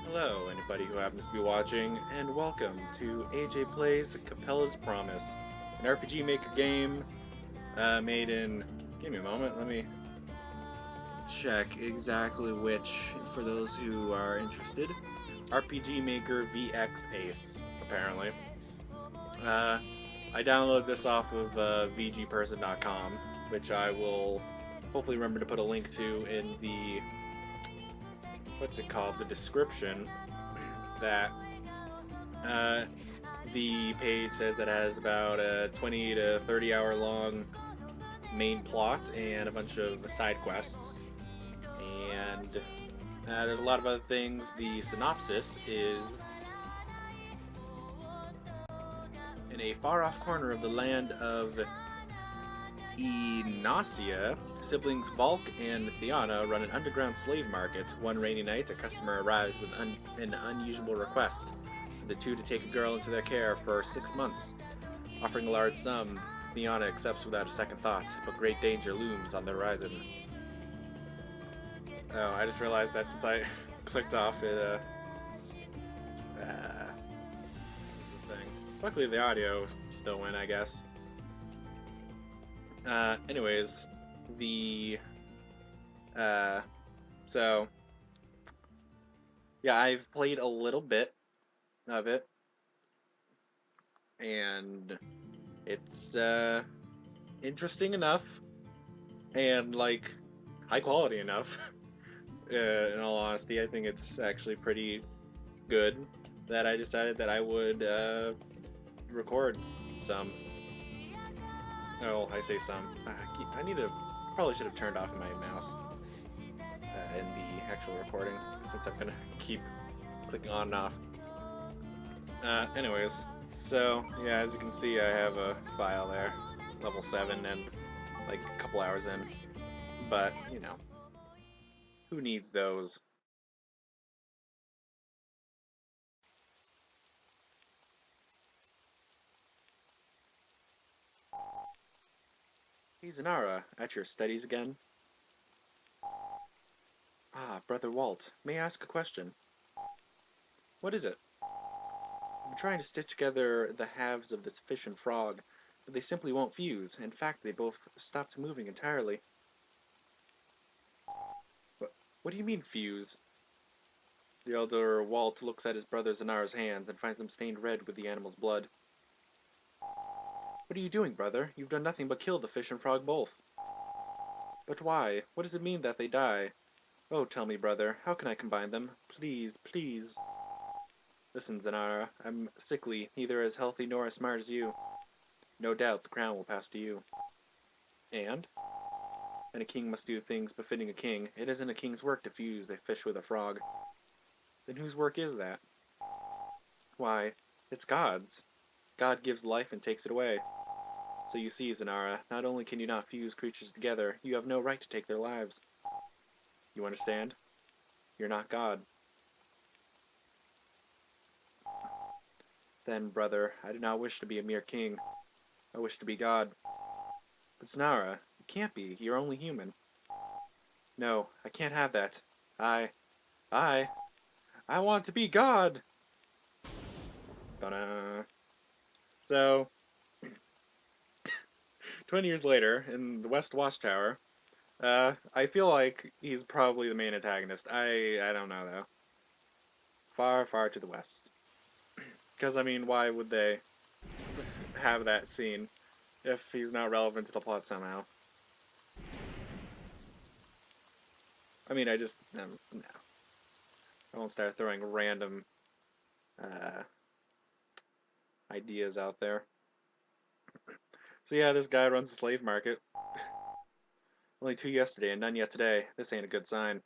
Hello, anybody who happens to be watching, and welcome to AJ Plays Capella's Promise, an RPG Maker game made in... Give me a moment, let me check exactly which, for those who are interested. RPG Maker VX Ace, apparently. I downloaded this off of vgperson.com, which I will hopefully remember to put a link to in the... what's it called? The description. That the page says that it has about a 20 to 30 hour long main plot and a bunch of side quests. And there's a lot of other things. The synopsis is: in a far-off corner of the land of Enasia, siblings Velk and Thiana run an underground slave market. One rainy night, a customer arrives with an unusual request for the two to take a girl into their care for 6 months. Offering a large sum, Thiana accepts without a second thought, but great danger looms on the horizon. Oh, I just realized that since I clicked off it, thing. Luckily the audio still went, I guess. Anyways, so, yeah, I've played a little bit of it, and it's, interesting enough, and, like, high quality enough. In all honesty, I think it's actually pretty good that I decided that I would, record some. Oh, I say some. I need to... probably should have turned off my mouse in the actual recording, since I'm gonna keep clicking on and off. Anyways, so, yeah, as you can see, I have a file there, level 7, and, like, a couple hours in. But, you know, who needs those? Hey, Zanara, at your studies again? Ah, Brother Walt, may I ask a question? What is it? I'm trying to stitch together the halves of this fish and frog, but they simply won't fuse. In fact, they both stopped moving entirely. What do you mean, fuse? The elder Walt looks at his brother Zanara's hands and finds them stained red with the animal's blood. What are you doing, brother? You've done nothing but kill the fish and frog both. But why? What does it mean that they die? Oh, tell me, brother, how can I combine them? Please, please. Listen, Zanara, I'm sickly, neither as healthy nor as smart as you. No doubt the crown will pass to you. And a king must do things befitting a king. It isn't a king's work to fuse a fish with a frog. Then whose work is that? Why, it's God's. God gives life and takes it away. So you see, Zanara, not only can you not fuse creatures together, you have no right to take their lives. You understand? You're not God. Then, brother, I do not wish to be a mere king. I wish to be God. But Zanara, you can't be. You're only human. No, I can't have that. I want to be God! Ta-da. So, 20 years later, in the West Watchtower, I feel like he's probably the main antagonist. I don't know, though. Far, far to the west. Because, I mean, why would they have that scene if he's not relevant to the plot somehow? I mean, no. I won't start throwing random ideas out there. So yeah, this guy runs a slave market. Only 2 yesterday and none yet today. This ain't a good sign.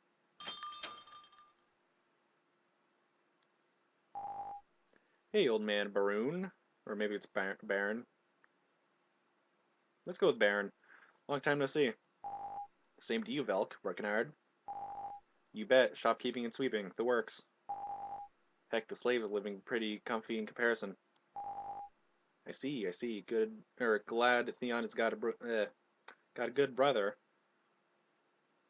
Hey, old man Baroon. Or maybe it's Baron. Let's go with Baron. Long time no see. Same to you, Velk. Working hard? You bet. Shopkeeping and sweeping. The works. Heck, the slaves are living pretty comfy in comparison. I see, I see. Good, or glad Thiana's got a good brother.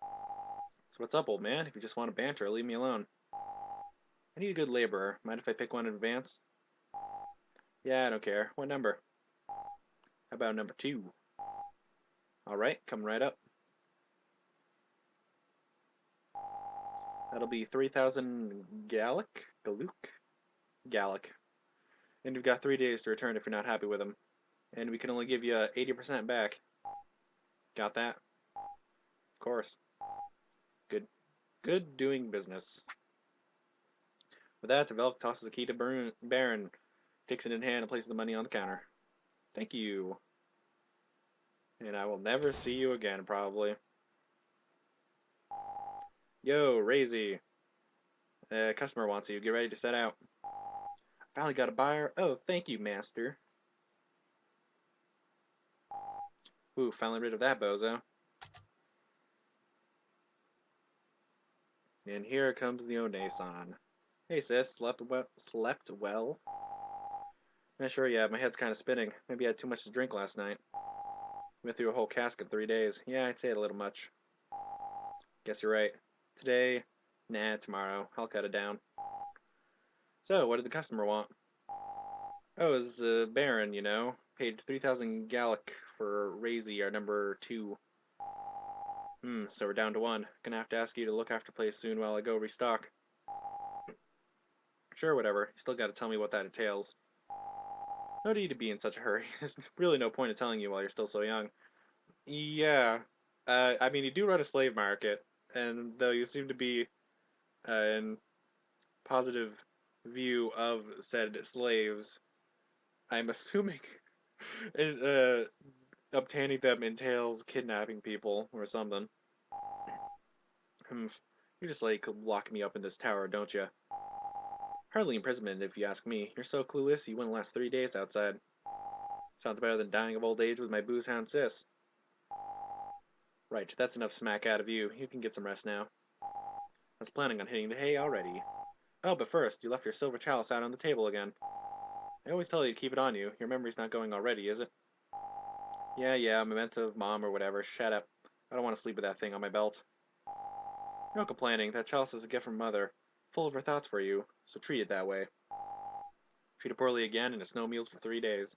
So what's up, old man? If you just want to banter, leave me alone. I need a good laborer. Mind if I pick one in advance? Yeah, I don't care. What number? How about number 2? Alright, coming right up. That'll be 3,000 Gallic. And you've got 3 days to return if you're not happy with him. And we can only give you 80% back. Got that? Of course. Good doing business. With that, Velk tosses a key to Baron, takes it in hand, and places the money on the counter. Thank you. And I will never see you again, probably. Yo, Razy. Customer wants you. Get ready to set out. Finally got a buyer. Oh, thank you, master. Ooh, finally rid of that bozo. And here comes the One-san. Hey sis, slept well? Yeah, sure, yeah, my head's kind of spinning. Maybe I had too much to drink last night. Went through a whole cask in 3 days. Yeah, I'd say it a little much. Guess you're right. Today? Nah, tomorrow. I'll cut it down. So, what did the customer want? Oh, it was Baron, you know. Paid 3,000 Gallic for Razy, our number 2. So we're down to 1. Gonna have to ask you to look after place soon while I go restock. Sure, whatever. You still gotta tell me what that entails. No need to be in such a hurry. There's really no point in telling you while you're still so young. Yeah. I mean, you do run a slave market, and though you seem to be in positive view of said slaves, I'm assuming obtaining them entails kidnapping people or something. You just like lock me up in this tower, don't you? Hardly imprisonment, if you ask me. You're so clueless, you wouldn't last 3 days outside. Sounds better than dying of old age with my booze-hound sis. Right, that's enough smack out of you. You can get some rest now. I was planning on hitting the hay already. Oh, but first, you left your silver chalice out on the table again. I always tell you to keep it on you. Your memory's not going already, is it? Yeah, memento of mom or whatever. Shut up. I don't want to sleep with that thing on my belt. No complaining. That chalice is a gift from Mother. Full of her thoughts for you, so treat it that way. Treat it poorly again, and it's no meals for 3 days.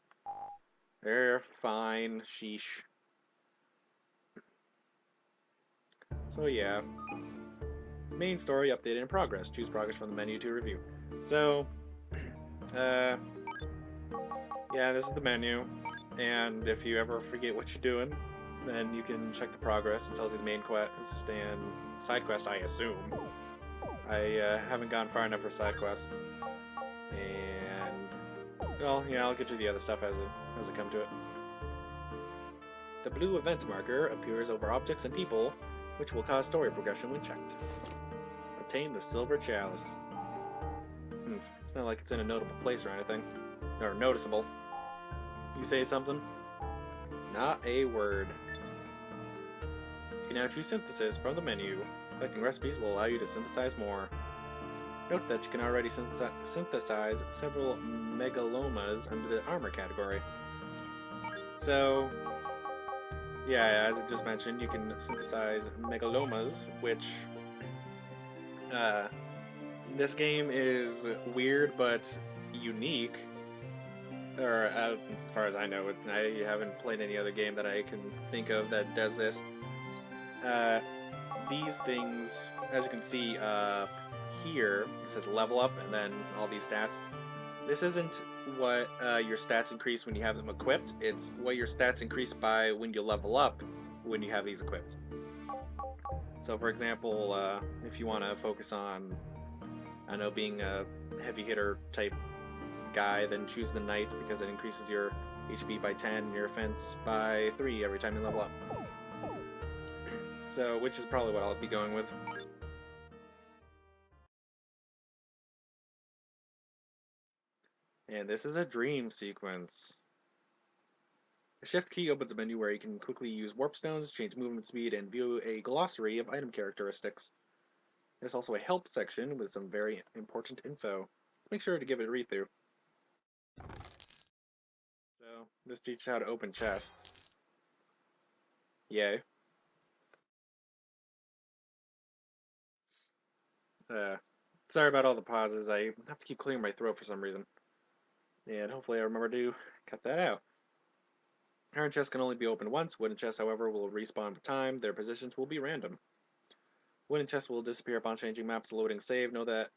Fine. Sheesh. So yeah. Main story updated in progress. Choose progress from the menu to review. So, yeah, this is the menu. And if you ever forget what you're doing, then you can check the progress. It tells you the main quest and side quests, I assume. I haven't gone far enough for side quests. And, well, yeah, I'll get to the other stuff as I come to it. The blue event marker appears over objects and people, which will cause story progression when checked. Obtain the silver chalice. It's not like it's in a notable place or anything. Or noticeable. You say something? Not a word. You can now choose synthesis from the menu. Selecting recipes will allow you to synthesize more. Note that you can already synthesize several megalomas under the armor category. So, yeah, as I just mentioned, you can synthesize megalomas, which, this game is weird but unique. Or, as far as I know, I haven't played any other game that I can think of that does this. These things, as you can see here, it says level up and then all these stats. This isn't what your stats increase when you have them equipped, it's what your stats increase by when you level up when you have these equipped. So for example, if you want to focus on, I don't know, being a heavy hitter type guy, then choose the Knight because it increases your HP by 10 and your offense by 3 every time you level up. So, which is probably what I'll be going with. And this is a dream sequence. The shift key opens a menu where you can quickly use warp stones, change movement speed, and view a glossary of item characteristics. There's also a help section with some very important info. Make sure to give it a read through. This teaches how to open chests. Yay. Sorry about all the pauses. I have to keep clearing my throat for some reason. And hopefully I remember to cut that out. Iron chests can only be opened once. Wooden chests, however, will respawn with time. Their positions will be random. Wooden chests will disappear upon changing maps, loading save. Know that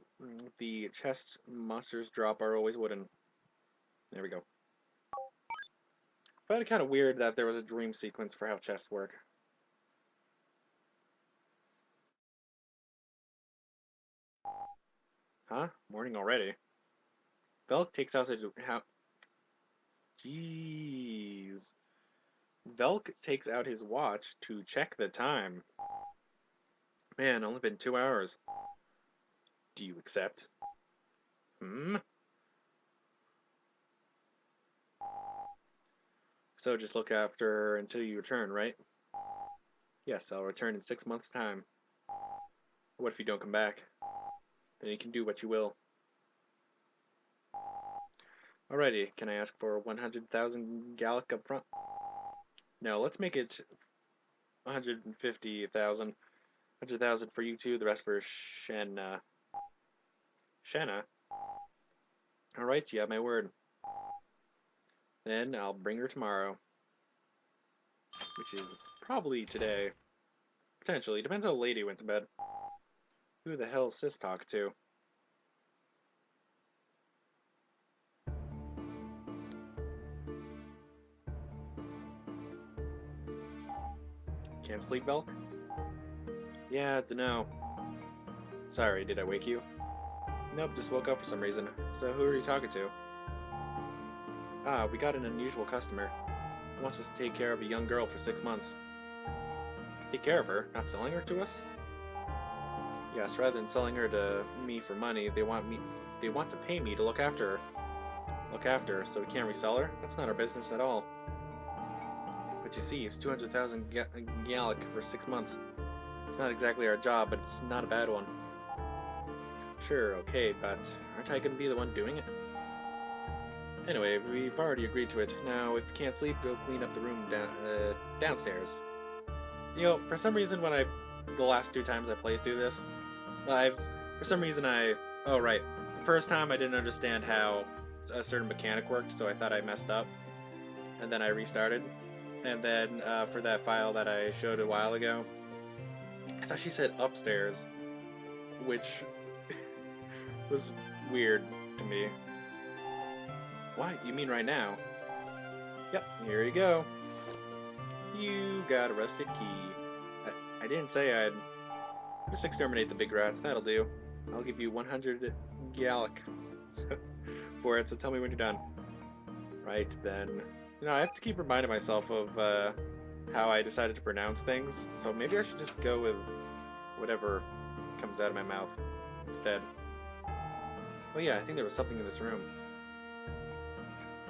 the chests monsters drop are always wooden. There we go. I find it kind of weird that there was a dream sequence for how chests work. Huh? Morning already? Velk takes out his... Jeez. Velk takes out his watch to check the time. Man, only been 2 hours. Do you accept? So just look after her until you return, right? Yes, I'll return in 6 months' time. What if you don't come back? Then you can do what you will. Alrighty, can I ask for 100,000 Gallic up front? No, let's make it 150,000. 100,000 for you two, the rest for Shena. Shena? Alright, you have my word. Then I'll bring her tomorrow. Which is probably today. Potentially. Depends how late he went to bed. Who the hell's Sis talk to? Can't sleep, Velk? Yeah, dunno. Sorry, did I wake you? Nope, just woke up for some reason. So who are you talking to? Ah, we got an unusual customer. He wants us to take care of a young girl for 6 months. Take care of her? Not selling her to us? Yes, rather than selling her to me for money, they want to pay me to look after her. Look after her, so we can't resell her? That's not our business at all. But you see, it's 200,000 Gallic for 6 months. It's not exactly our job, but it's not a bad one. Sure, okay, but aren't I going to be the one doing it? Anyway, we've already agreed to it. Now, if you can't sleep, go clean up the room downstairs. You know, for some reason when the last 2 times I played through this, oh right, the first time I didn't understand how a certain mechanic worked, so I thought I messed up. And then I restarted. And then for that file that I showed a while ago, I thought she said upstairs, which was weird to me. What? You mean right now? Yep, here you go. You got a rusted key. I didn't say I'd... Just exterminate the big rats, that'll do. I'll give you 100 Gallic for it, so tell me when you're done. Right then. You know, I have to keep reminding myself of how I decided to pronounce things, so maybe I should just go with whatever comes out of my mouth instead. Oh yeah, I think there was something in this room.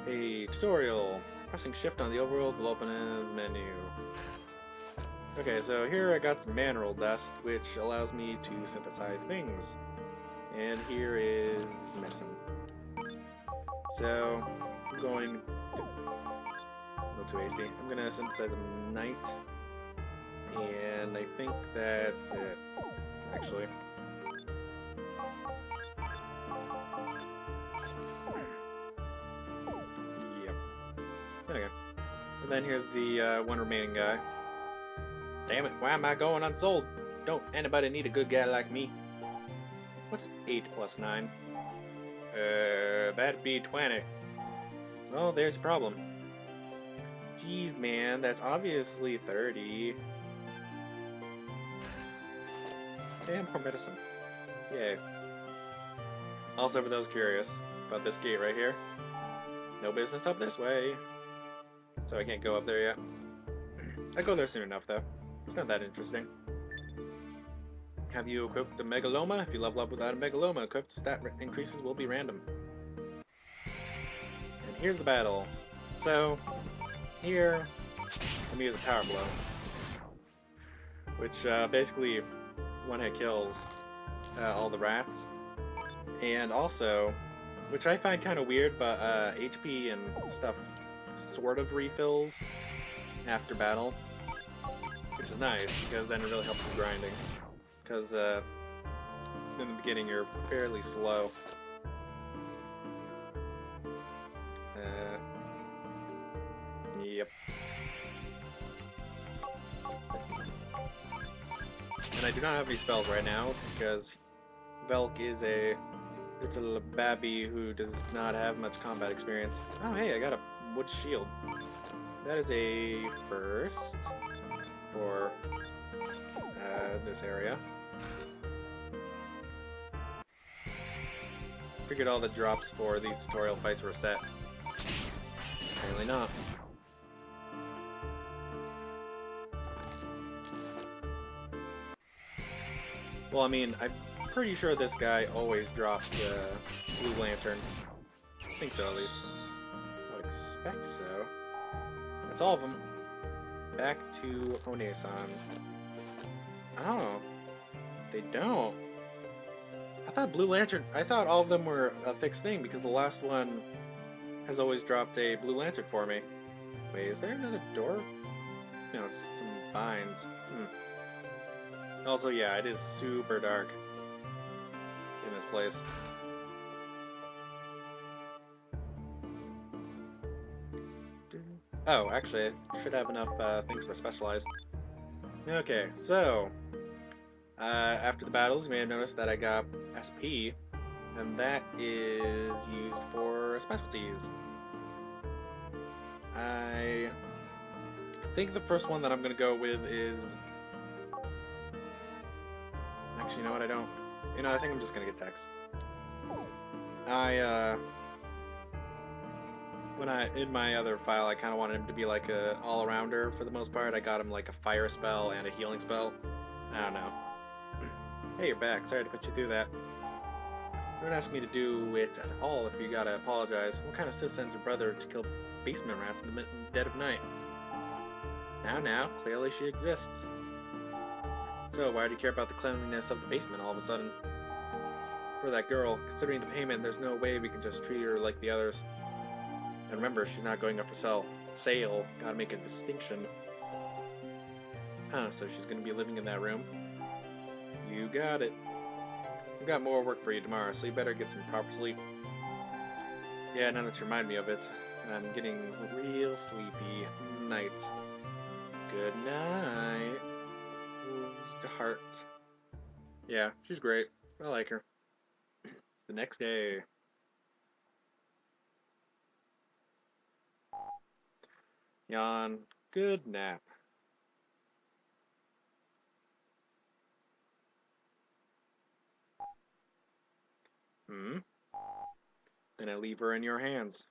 A tutorial. Pressing shift on the overworld will open a menu. Okay, so here I got some mineral dust, which allows me to synthesize things. And here is medicine. So, I'm going to... A little too hasty. I'm going to synthesize a night. And I think that's it, actually. Yep. Okay. And then here's the one remaining guy. Damn it, why am I going unsold? Don't anybody need a good guy like me? What's 8 plus 9? That'd be 20. Well, there's a problem. Jeez, man, that's obviously 30. Damn, more medicine. Yay. Also, for those curious about this gate right here, no business up this way. So I can't go up there yet. I'll go there soon enough, though. It's not that interesting. Have you equipped a Megaloma? If you level up without a Megaloma equipped, stat increases will be random. And here's the battle. So, here, let me use a power blow. Which basically one-hit kills all the rats. And also, which I find kind of weird, but HP and stuff sort of refills after battle, which is nice because then it really helps with grinding. Because in the beginning you're fairly slow. Yep. And I do not have any spells right now because Velk is a little babby who does not have much combat experience. Oh hey, I got a wood shield. That is a first for this area. Figured all the drops for these tutorial fights were set. Apparently not. Well, I mean, I'm pretty sure this guy always drops Blue Lantern. I think so, at least. I would expect so. That's all of them. Back to One-san. Oh, they don't. I thought Blue Lantern, I thought all of them were a fixed thing because the last one has always dropped a Blue Lantern for me. Wait, is there another door? No, it's some vines. Also, yeah, it is super dark in this place. Oh, actually, I should have enough things for specialized. Okay, so after the battles, you may have noticed that I got SP, and that is used for specialties. I think the first one that I'm gonna go with is. Actually, you know what? I don't. You know, I think I'm just gonna get Dex. In my other file, I kind of wanted him to be like a all-arounder for the most part. I got him like a fire spell and a healing spell. I don't know. Hey, you're back. Sorry to put you through that. Don't ask me to do it at all if you gotta apologize. What kind of sis sends your brother to kill basement rats in the dead of night? Now, clearly she exists. So, why do you care about the cleanliness of the basement all of a sudden? For that girl, considering the payment, there's no way we can just treat her like the others. And remember, she's not going up for sale. Gotta make a distinction. Huh, so she's gonna be living in that room? You got it. I've got more work for you tomorrow, so you better get some proper sleep. Yeah, now that you remind me of it, I'm getting real sleepy. Night. Good night. Ooh, heart. Yeah, she's great. I like her. The next day. Yawn. Good nap. Then I leave her in your hands.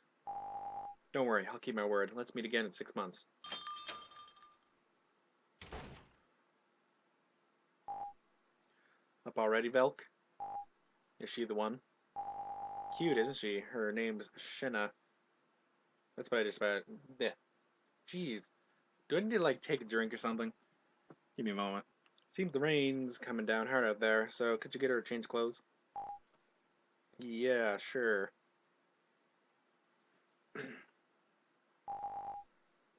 Don't worry, I'll keep my word. Let's meet again in 6 months. Up already, Velk? Is she the one? Cute, isn't she? Her name's Shena. That's what I just about. Bleh. Jeez. Do I need to, like, take a drink or something? Give me a moment. Seems the rain's coming down hard out there, so could you get her to change clothes? Yeah, sure.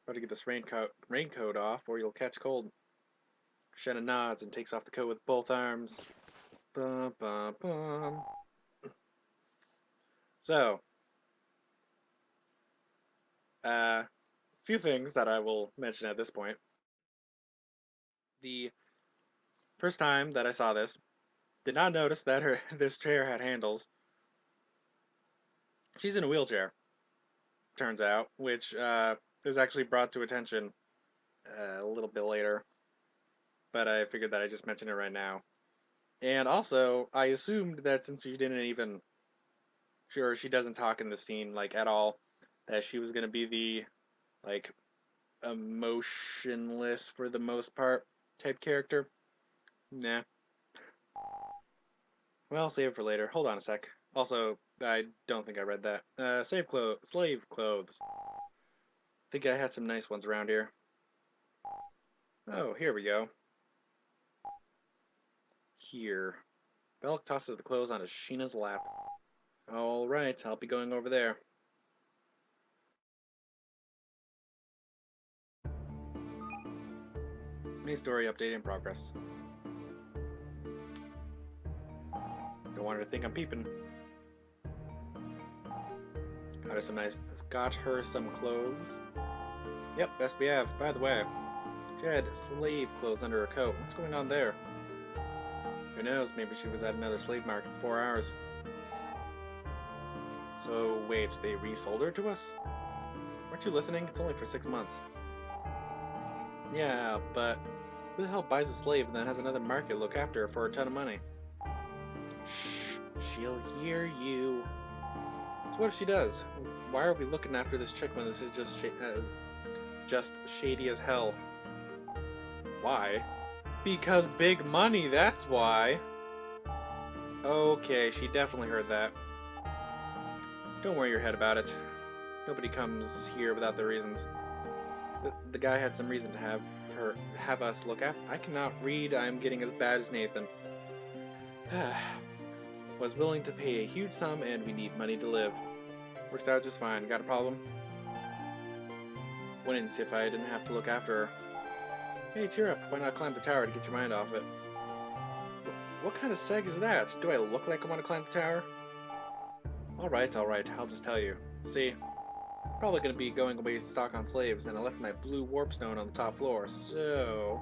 Better get this raincoat off, or you'll catch cold. Shena nods and takes off the coat with both arms. Bum, bum, bum. So, few things that I will mention at this point. The first time that I saw this, did not notice that this chair had handles. She's in a wheelchair, turns out, which is actually brought to attention a little bit later. But I figured that I just mentioned it right now. And also, I assumed that since she didn't even, sure, she doesn't talk in the scene like at all, that she was gonna be the like emotionless for the most part type character. Nah. Well, save it for later. Hold on a sec. Also, I don't think I read that. Slave clothes. Think I had some nice ones around here. Oh, here we go. Here. Velk tosses the clothes onto Sheena's lap. Alright, I'll be going over there. Main story update in progress. Don't want her to think I'm peeping. Got her some clothes. Yep, best we have. By the way, she had slave clothes under her coat. What's going on there? Who knows? Maybe she was at another slave market in 4 hours. So wait, they resold her to us? Weren't you listening? It's only for 6 months. Yeah, but who the hell buys a slave and then has another market look after her for a ton of money? Shh, she'll hear you. So what if she does? Why are we looking after this chick when this is just shady as hell? Why? Because big money, that's why. Okay, she definitely heard that. Don't worry your head about it. Nobody comes here without their reasons. The guy had some reason to have us look after. I cannot read. I'm getting as bad as Nathan. Was willing to pay a huge sum, and we need money to live. Works out just fine. Got a problem? Wouldn't if I didn't have to look after her. Hey, cheer up. Why not climb the tower to get your mind off it? What kind of seg is that? Do I look like I want to climb the tower? Alright, I'll just tell you. See, probably going to be going away stock on slaves, and I left my blue warp stone on the top floor, so...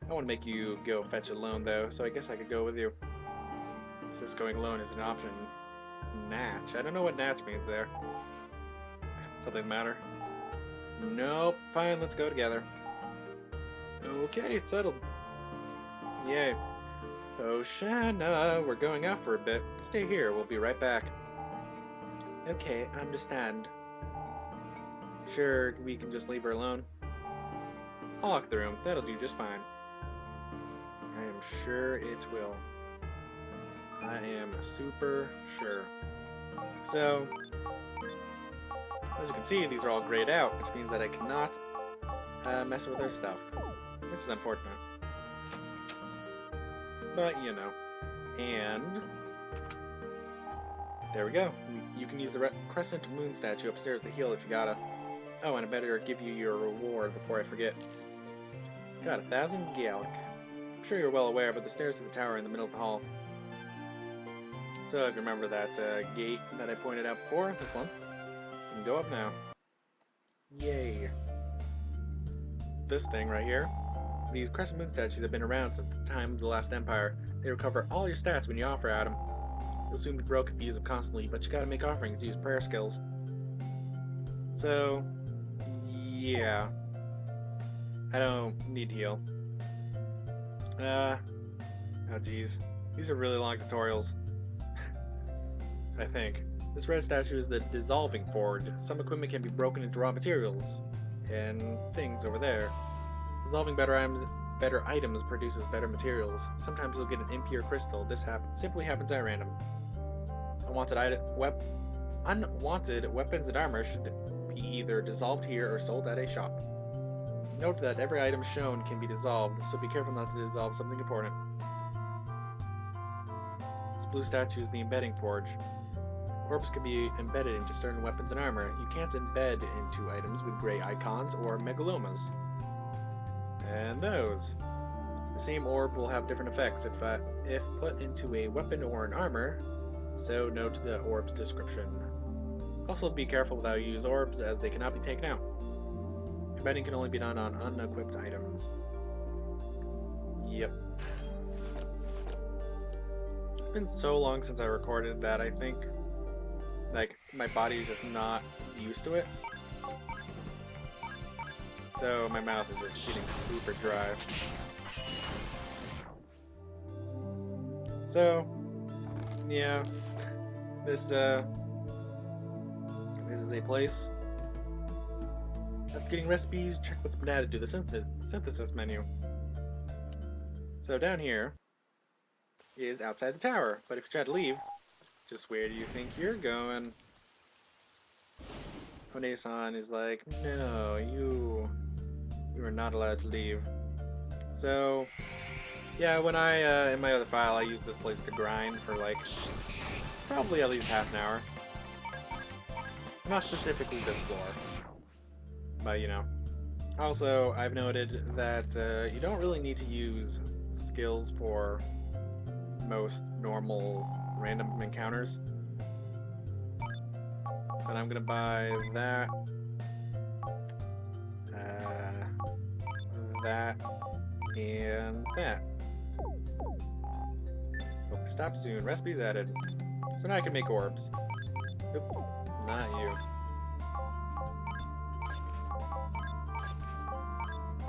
I want to make you go fetch it alone, though, so I guess I could go with you. Since going alone is an option. Natch. I don't know what Natch means there. Something matter? Nope. Fine, let's go together. Okay, it's settled. Yay. Oh, Shena, we're going out for a bit. Stay here, we'll be right back. Okay, understand. Sure, we can just leave her alone. I'll lock the room, that'll do just fine. I am sure it will. I am super sure. So, as you can see, these are all grayed out, which means that I cannot mess with their stuff, which is unfortunate. But, you know. And there we go. You can use the crescent moon statue upstairs to heal if you gotta. Oh, and I better give you your reward before I forget. Got 1,000 Gallic. I'm sure you're well aware, but the stairs to the tower are in the middle of the hall. So if you remember that gate that I pointed out before, this one, you can go up now. Yay. This thing right here. These crescent moon statues have been around since the time of the last empire. They recover all your stats when you offer at them. You'll soon be broke if you use them constantly, but you gotta make offerings to use prayer skills. So, yeah. I don't need to heal. Oh geez. These are really long tutorials. I think. This red statue is the dissolving forge. Some equipment can be broken into raw materials and things over there. Dissolving better items produces better materials. Sometimes you'll get an impure crystal. This simply happens at random. Unwanted weapons and armor should be either dissolved here or sold at a shop. Note that every item shown can be dissolved, so be careful not to dissolve something important. This blue statue is the embedding forge. Orbs can be embedded into certain weapons and armor. You can't embed into items with gray icons or megalomas. And those. The same orb will have different effects if put into a weapon or an armor, so note the orb's description. Also be careful with how you use orbs, as they cannot be taken out. Embedding can only be done on unequipped items. Yep. It's been so long since I recorded that I think, like, my body's just not used to it. So my mouth is just getting super dry. So, yeah, this is a place. After getting recipes, check what's been added to the synthesis menu. So down here is outside the tower, but if you try to leave, just where do you think you're going? One-san is like, no, you are not allowed to leave. So, yeah, when I, in my other file, I used this place to grind for, like, probably at least half an hour. Not specifically this floor. But, you know, Also, I've noted that you don't really need to use skills for most normal random encounters. But I'm gonna buy that, that, and that. Oh, stop soon. Recipes added. So now I can make orbs. Oop, not you.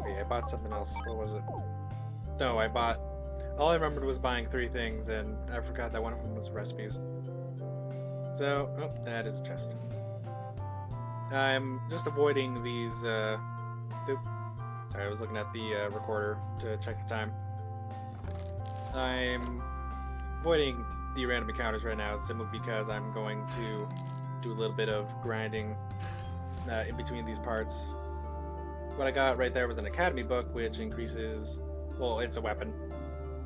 Okay, I bought something else. What was it? No, I bought... All I remembered was buying 3 things, and I forgot that one of them was recipes. So, oh, that is a chest. I'm just avoiding these, Oop. Sorry, I was looking at the recorder to check the time. I'm avoiding the random encounters right now simply because I'm going to do a little bit of grinding in between these parts. What I got right there was an academy book, which increases, well, it's a weapon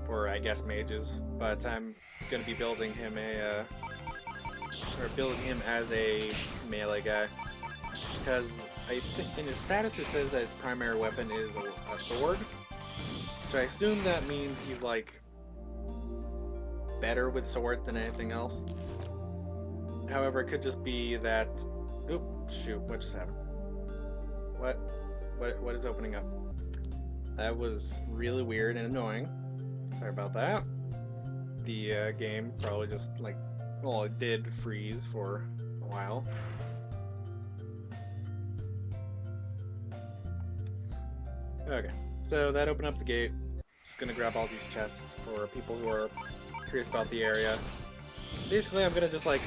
for, I guess, mages, but I'm going to be building him as a melee guy, because I think in his status it says that his primary weapon is a sword, which I assume that means he's like better with sword than anything else. However, it could just be that... Oop, shoot, what just happened? What is opening up? That was really weird and annoying. Sorry about that. The game probably just like, well, it did freeze for a while. Okay, so that opened up the gate. Just gonna grab all these chests for people who are curious about the area. Basically, I'm gonna just like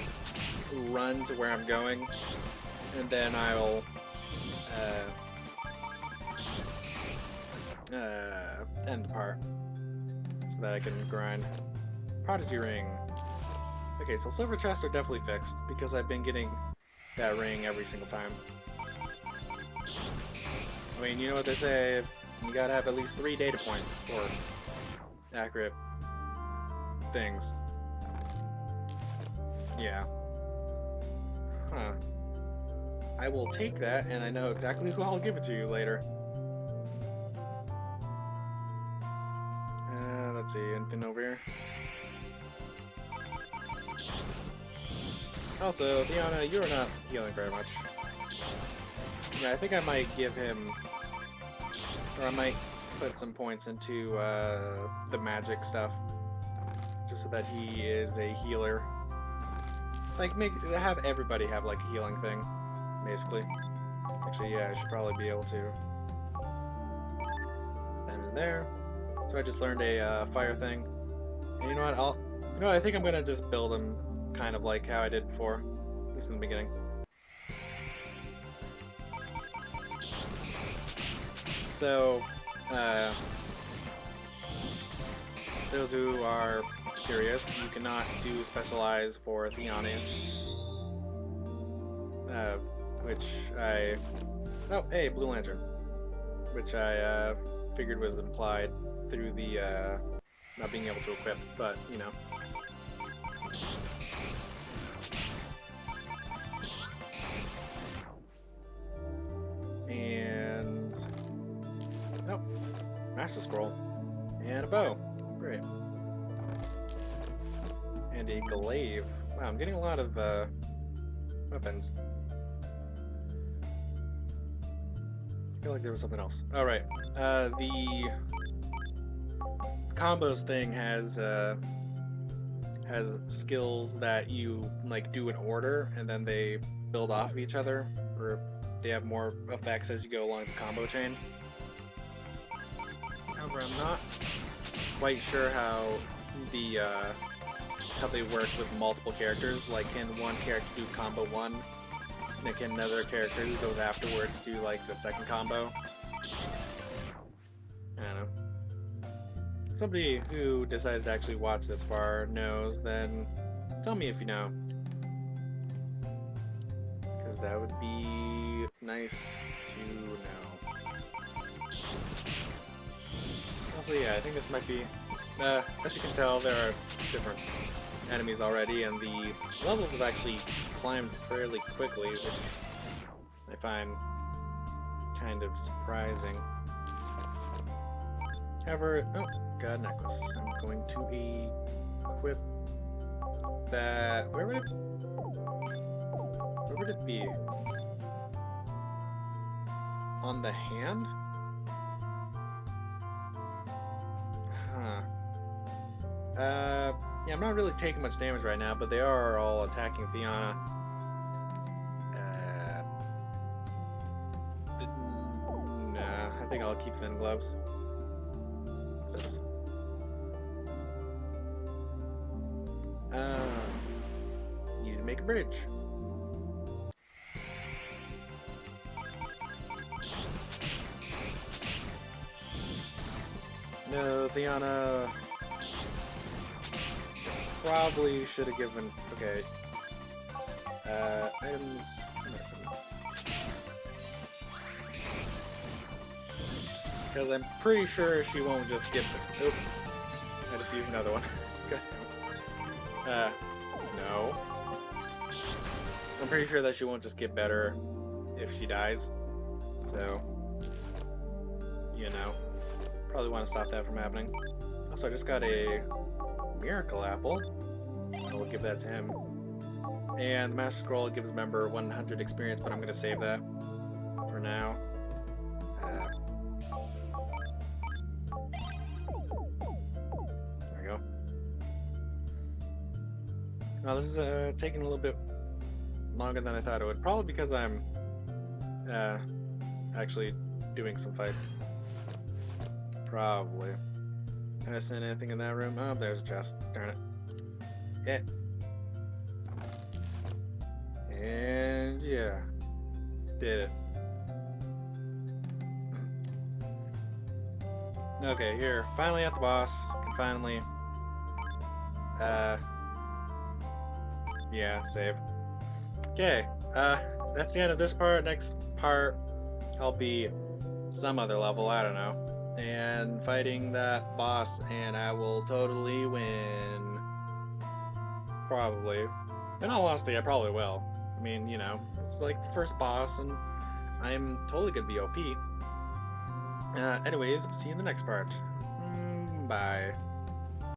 run to where I'm going, and then I'll end the part so that I can grind. Prodigy ring. Okay, so silver chests are definitely fixed because I've been getting that ring every single time. I mean, you know what they say, you gotta have at least 3 data points for accurate things. Yeah. Huh. I will take that, and I know exactly who I'll give it to you later. Let's see, anything over here? Also, Thiana, you're not healing very much. Yeah, I think I might give him... Or I might put some points into the magic stuff. Just so that he is a healer. Like, have everybody have, like, a healing thing, basically. Actually, yeah, I should probably be able to. Then in there. So I just learned a fire thing. And you know what, I think I'm gonna just build him kind of like how I did before. At least in the beginning. So, those who are curious, you cannot do specialize for Thiana, which I... Oh, hey, Blue Lantern. Which I figured was implied through the not being able to equip, but, you know. And... Nope. Master Scroll. And a bow. Great. And a glaive. Wow, I'm getting a lot of weapons. I feel like there was something else. Oh, right. The combos thing has skills that you like do in order, and then they build off of each other, or they have more effects as you go along the combo chain. However, I'm not quite sure how they work with multiple characters. Like, can one character do combo 1, and then can another character who goes afterwards do like the second combo? I don't know. Somebody who decides to actually watch this far knows, then tell me if you know. Because that would be nice to know. Also, yeah, I think this might be... as you can tell, there are different enemies already, and the levels have actually climbed fairly quickly, which I find kind of surprising. However, oh, got a necklace. I'm going to equip that. Where would it be? On the hand? Huh. Yeah, I'm not really taking much damage right now, but they are all attacking Thiana. Nah, I think I'll keep thin gloves. What's this? Need to make a bridge. No, Thiana. Probably should have given. Okay. Items missing. Because I'm pretty sure she won't just get the. Oop. I just used another one. No. I'm pretty sure that she won't just get better if she dies. So, you know. Probably want to stop that from happening. Also, I just got a miracle apple. I will give that to him. And the Master Scroll gives a member 100 experience, but I'm going to save that for now. There we go. Now this is taking a little bit longer than I thought it would. Probably because I'm actually doing some fights. Probably. Can I send anything in that room? Oh, there's a chest. Darn it. Yeah. And yeah. Did it. Okay, here. Finally at the boss. Can finally yeah, save. Okay. That's the end of this part. Next part I'll be some other level, I don't know. And fighting that boss, and I will totally win. Probably. In all honesty, I probably will. I mean, you know, it's like the first boss, and I'm totally gonna be OP. Anyways, see you in the next part. Bye.